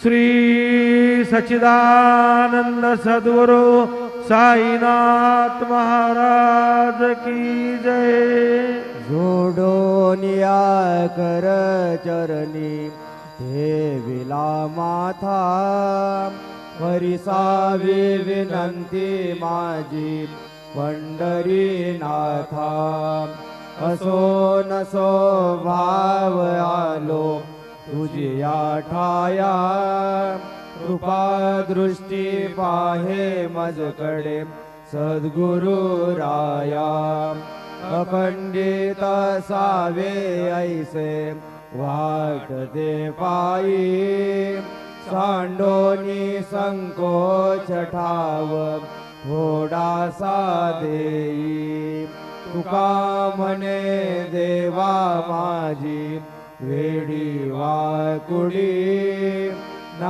श्री सच्चिदानंद सद्गुरु साईनाथ महाराज की जय। जोडोनिया कर चरणी ठेविला माथा, परिसावी विनंती माझी पंढरीनाथा। असो नसो भाव आलो तुझिया ठाया, कृपा दृष्टी पाहे मजकडे सद्गुरु राया। अखंडित सावे ऐसे वाटते पायी, सांडोनी संकोच ठाव थोडासा देई। तुका म्हणे देवा माझी वेडी वाकुडी,